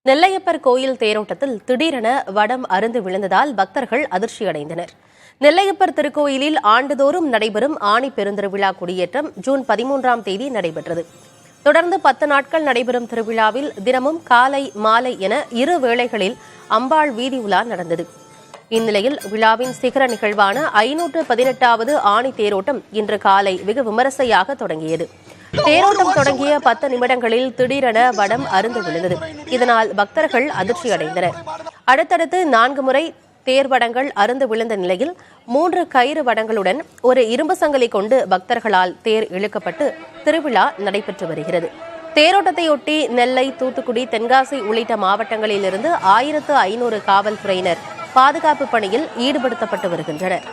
நெல்லையப்பர் கோயில் தேரோட்டத்தில் திடீரென வடம் அறுந்து விழுந்ததால் பக்தர்கள் அதிர்ச்சியடைந்தனர். நெல்லையப்பர் திருக்கோயிலில் ஆண்டுதோறும் நடைபெறும் ஆணி பெருந்திருவிழா கொடியேற்றம் ஜூன் 13ஆம் தேதி நடைபெற்றது. தொடர்ந்து 10 நாட்கள் நடைபெறும் திருவிழாவில் தினமும் காலை மாலை என இரு வேளைகளில் அம்பாள் வீதி உலா நடந்தது. இந்நிலையில் விழாவின் சிகர நிகழ்வான 518வது ஆணி தேரோட்டம் இன்று காலை வெகு விமரிசையாக தொடங்கியது. தேரோட்டம் தொடங்கிய 10 நிமிடங்களில் திடீரென வடம் அறுந்து விழுந்தது. இதனால் பக்தர்கள் அதிர்ச்சியடைந்தனர். அடுத்தடுத்து 4 முறை தேர்வடங்கள் அறுந்து விழுந்த நிலையில் 3 கயிறு வடங்களுடன் ஒரு இரும்பு சங்கிலி கொண்டு பக்தர்களால் தேர் இழுக்கப்பட்டு திருவிழா நடைபெற்று வருகிறது. தேரோட்டத்தையொட்டி நெல்லை, தூத்துக்குடி, தென்காசி உள்ளிட்ட மாவட்டங்களிலிருந்து 1500 காவல்துறையினர் பாதுகாப்பு பணியில் ஈடுபடுத்தப்பட்டு வருகின்றனர்.